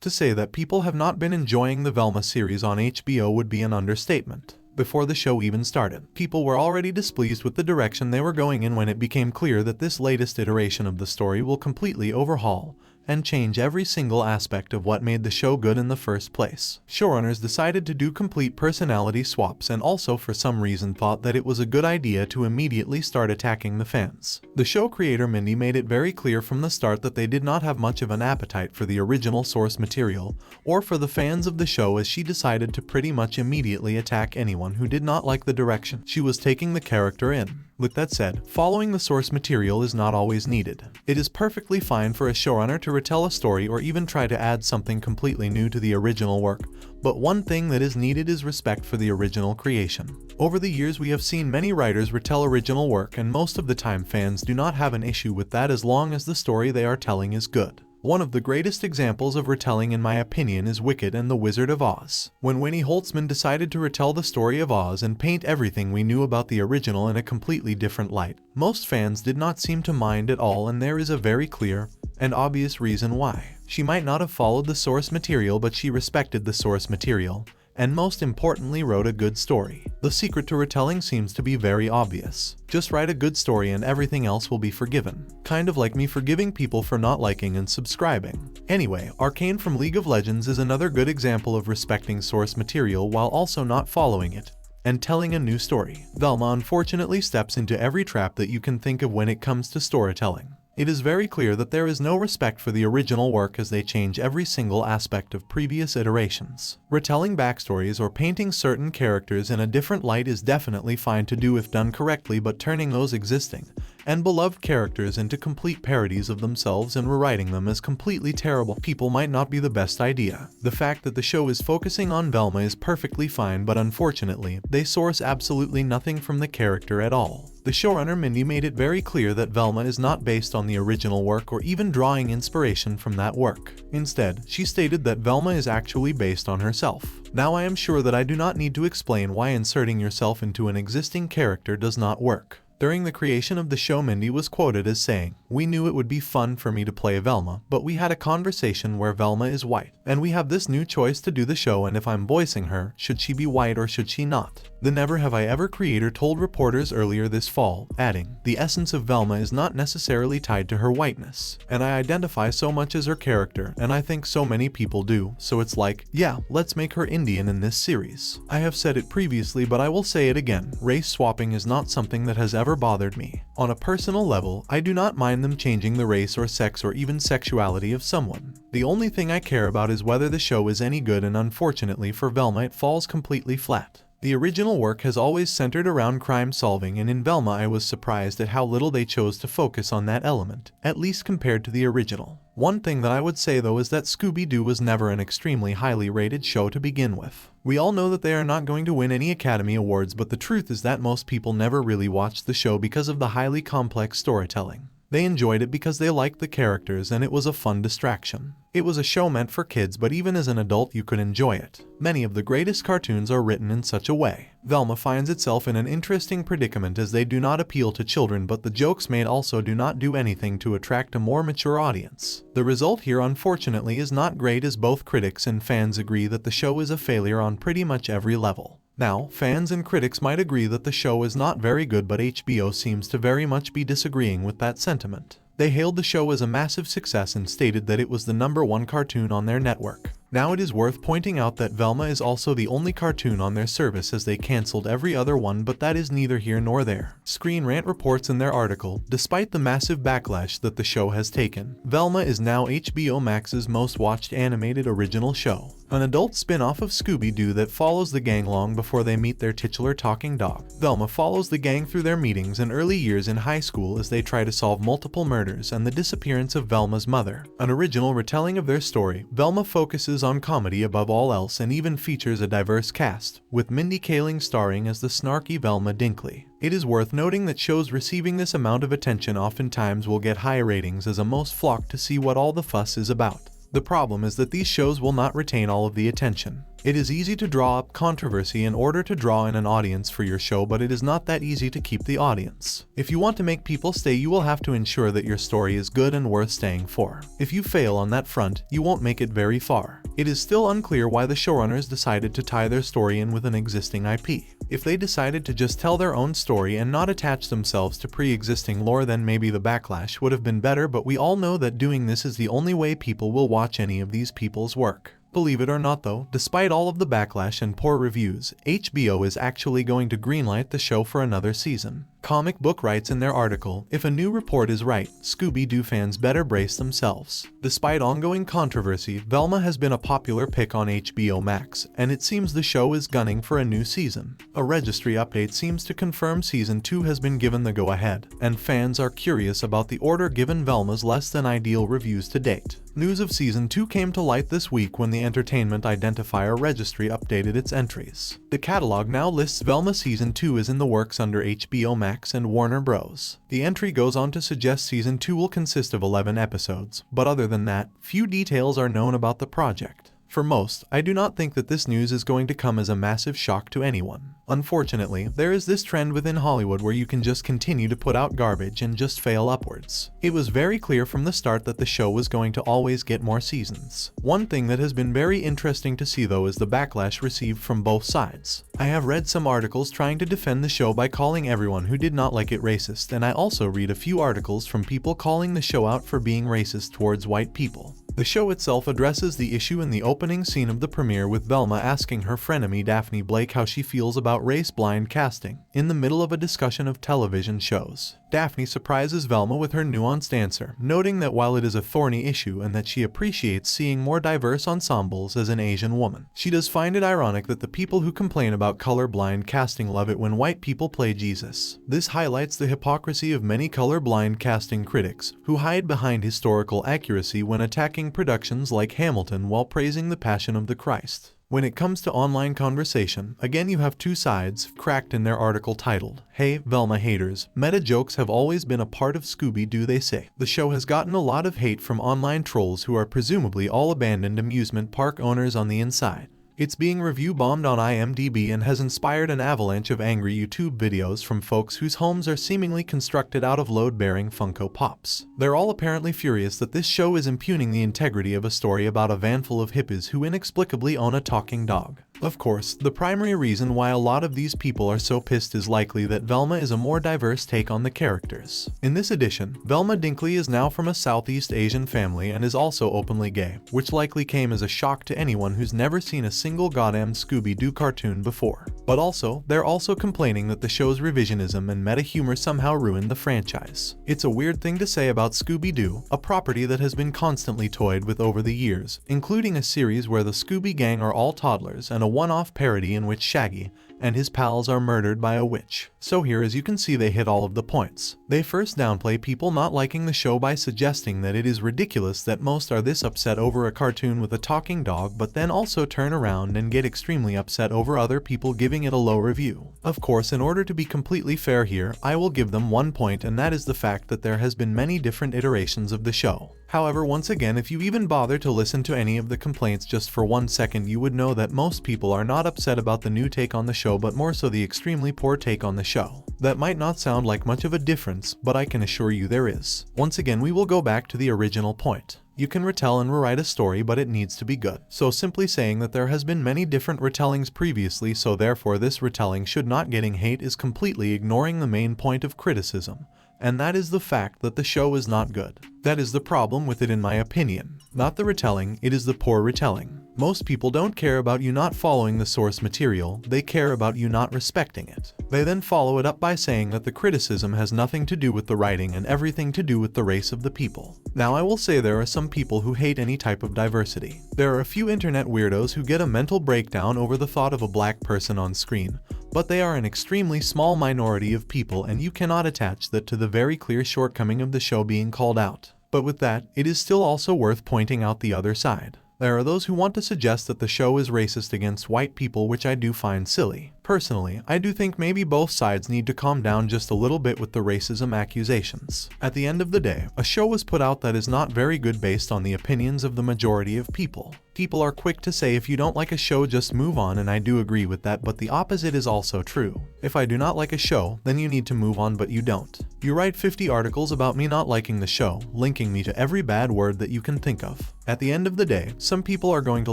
To say that people have not been enjoying the Velma series on HBO would be an understatement. Before the show even started, people were already displeased with the direction they were going in when it became clear that this latest iteration of the story will completely overhaul and change every single aspect of what made the show good in the first place. Showrunners decided to do complete personality swaps and also for some reason thought that it was a good idea to immediately start attacking the fans. The show creator Mindy made it very clear from the start that they did not have much of an appetite for the original source material or for the fans of the show, as she decided to pretty much immediately attack anyone who did not like the direction she was taking the character in. With that said, following the source material is not always needed. It is perfectly fine for a showrunner to retell a story or even try to add something completely new to the original work, but one thing that is needed is respect for the original creation. Over the years we have seen many writers retell original work, and most of the time fans do not have an issue with that as long as the story they are telling is good. One of the greatest examples of retelling in my opinion is Wicked and the Wizard of Oz. When Winnie Holtzman decided to retell the story of Oz and paint everything we knew about the original in a completely different light, most fans did not seem to mind at all, and there is a very clear and obvious reason why. She might not have followed the source material, but she respected the source material, and most importantly wrote a good story. The secret to retelling seems to be very obvious. Just write a good story and everything else will be forgiven. Kind of like me forgiving people for not liking and subscribing. Anyway, Arcane from League of Legends is another good example of respecting source material while also not following it and telling a new story. Velma unfortunately steps into every trap that you can think of when it comes to storytelling. It is very clear that there is no respect for the original work as they change every single aspect of previous iterations. Retelling backstories or painting certain characters in a different light is definitely fine to do if done correctly, but turning those existing and beloved characters into complete parodies of themselves and rewriting them as completely terrible people might not be the best idea. The fact that the show is focusing on Velma is perfectly fine, but unfortunately, they source absolutely nothing from the character at all. The showrunner Mindy made it very clear that Velma is not based on the original work or even drawing inspiration from that work. Instead, she stated that Velma is actually based on herself. Now I am sure that I do not need to explain why inserting yourself into an existing character does not work. During the creation of the show, Mindy was quoted as saying, "We knew it would be fun for me to play Velma, but we had a conversation where Velma is white, and we have this new choice to do the show, and if I'm voicing her, should she be white or should she not?" The Never Have I Ever creator told reporters earlier this fall, adding, "The essence of Velma is not necessarily tied to her whiteness, and I identify so much as her character, and I think so many people do, so it's like, yeah, let's make her Indian in this series." I have said it previously, but I will say it again, race swapping is not something that has ever bothered me. On a personal level, I do not mind them changing the race or sex or even sexuality of someone. The only thing I care about is whether the show is any good, and unfortunately for Velma it falls completely flat. The original work has always centered around crime solving, and in Velma I was surprised at how little they chose to focus on that element, at least compared to the original. One thing that I would say though is that Scooby-Doo was never an extremely highly rated show to begin with. We all know that they are not going to win any Academy Awards, but the truth is that most people never really watched the show because of the highly complex storytelling. They enjoyed it because they liked the characters and it was a fun distraction. It was a show meant for kids, but even as an adult you could enjoy it. Many of the greatest cartoons are written in such a way. Velma finds itself in an interesting predicament as they do not appeal to children, but the jokes made also do not do anything to attract a more mature audience. The result here unfortunately is not great, as both critics and fans agree that the show is a failure on pretty much every level. Now, fans and critics might agree that the show is not very good, but HBO seems to very much be disagreeing with that sentiment. They hailed the show as a massive success and stated that it was the #1 cartoon on their network. Now it is worth pointing out that Velma is also the only cartoon on their service, as they cancelled every other one, but that is neither here nor there. Screen Rant reports in their article, despite the massive backlash that the show has taken, Velma is now HBO Max's most watched animated original show. An adult spin-off of Scooby-Doo that follows the gang long before they meet their titular talking dog. Velma follows the gang through their meetings and early years in high school as they try to solve multiple murders and the disappearance of Velma's mother. An original retelling of their story, Velma focuses on comedy above all else and even features a diverse cast, with Mindy Kaling starring as the snarky Velma Dinkley. It is worth noting that shows receiving this amount of attention oftentimes will get high ratings, as a most flock to see what all the fuss is about. The problem is that these shows will not retain all of the attention. It is easy to draw up controversy in order to draw in an audience for your show, but it is not that easy to keep the audience. If you want to make people stay, you will have to ensure that your story is good and worth staying for. If you fail on that front, you won't make it very far. It is still unclear why the showrunners decided to tie their story in with an existing IP. If they decided to just tell their own story and not attach themselves to pre-existing lore, then maybe the backlash would have been better, but we all know that doing this is the only way people will watch any of these people's work. Believe it or not though, despite all of the backlash and poor reviews, HBO is actually going to greenlight the show for another season. Comic Book writes in their article, "If a new report is right, Scooby-Doo fans better brace themselves." Despite ongoing controversy, Velma has been a popular pick on HBO Max, and it seems the show is gunning for a new season. A registry update seems to confirm Season 2 has been given the go-ahead, and fans are curious about the order given Velma's less than ideal reviews to date. News of Season 2 came to light this week when the Entertainment Identifier Registry updated its entries. The catalog now lists Velma Season 2 is in the works under HBO Max and Warner Bros. The entry goes on to suggest Season 2 will consist of 11 episodes, but other than that, few details are known about the project. For most, I do not think that this news is going to come as a massive shock to anyone. Unfortunately, there is this trend within Hollywood where you can just continue to put out garbage and just fail upwards. It was very clear from the start that the show was going to always get more seasons. One thing that has been very interesting to see though is the backlash received from both sides. I have read some articles trying to defend the show by calling everyone who did not like it racist, and I also read a few articles from people calling the show out for being racist towards white people. The show itself addresses the issue in the opening scene of the premiere, with Velma asking her frenemy Daphne Blake how she feels about race-blind casting, in the middle of a discussion of television shows. Daphne surprises Velma with her nuanced answer, noting that while it is a thorny issue and that she appreciates seeing more diverse ensembles as an Asian woman, she does find it ironic that the people who complain about color-blind casting love it when white people play Jesus. This highlights the hypocrisy of many color-blind casting critics, who hide behind historical accuracy when attacking productions like Hamilton while praising the Passion of the Christ. When it comes to online conversation, again you have two sides, cracked in their article titled, "Hey, Velma haters, meta jokes have always been a part of Scooby-Doo, they say." The show has gotten a lot of hate from online trolls who are presumably all abandoned amusement park owners on the inside. It's being review bombed on IMDb and has inspired an avalanche of angry YouTube videos from folks whose homes are seemingly constructed out of load-bearing Funko Pops. They're all apparently furious that this show is impugning the integrity of a story about a vanful of hippies who inexplicably own a talking dog. Of course, the primary reason why a lot of these people are so pissed is likely that Velma is a more diverse take on the characters. In this edition, Velma Dinkley is now from a Southeast Asian family and is also openly gay, which likely came as a shock to anyone who's never seen a single goddamn Scooby-Doo cartoon before. But also, they're also complaining that the show's revisionism and meta-humor somehow ruined the franchise. It's a weird thing to say about Scooby-Doo, a property that has been constantly toyed with over the years, including a series where the Scooby Gang are all toddlers and a one-off parody in which Shaggy and his pals are murdered by a witch. So here, as you can see, they hit all of the points. They first downplay people not liking the show by suggesting that it is ridiculous that most are this upset over a cartoon with a talking dog, but then also turn around and get extremely upset over other people giving it a low review. Of course, in order to be completely fair here, I will give them one point, and that is the fact that there has been many different iterations of the show. However, once again, if you even bother to listen to any of the complaints just for 1 second, you would know that most people are not upset about the new take on the show, but more so the extremely poor take on the show. That might not sound like much of a difference, but I can assure you there is. Once again, we will go back to the original point. You can retell and rewrite a story, but it needs to be good. So simply saying that there has been many different retellings previously, so therefore this retelling should not getting hate, is completely ignoring the main point of criticism, and that is the fact that the show is not good. That is the problem with it in my opinion. Not the retelling, it is the poor retelling. Most people don't care about you not following the source material, they care about you not respecting it. They then follow it up by saying that the criticism has nothing to do with the writing and everything to do with the race of the people. Now I will say there are some people who hate any type of diversity. There are a few internet weirdos who get a mental breakdown over the thought of a black person on screen, but they are an extremely small minority of people, and you cannot attach that to the very clear shortcoming of the show being called out. But with that, it is still also worth pointing out the other side. There are those who want to suggest that the show is racist against white people, which I do find silly. Personally, I do think maybe both sides need to calm down just a little bit with the racism accusations. At the end of the day, a show was put out that is not very good based on the opinions of the majority of people. People are quick to say if you don't like a show just move on, and I do agree with that, but the opposite is also true. If I do not like a show, then you need to move on, but you don't. You write 50 articles about me not liking the show, linking me to every bad word that you can think of. At the end of the day, some people are going to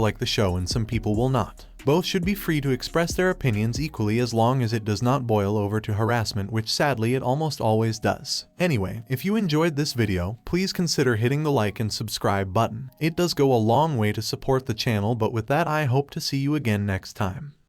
like the show and some people will not. Both should be free to express their opinions equally as long as it does not boil over to harassment, which sadly it almost always does. Anyway, if you enjoyed this video, please consider hitting the like and subscribe button. It does go a long way to support the channel, but with that I hope to see you again next time.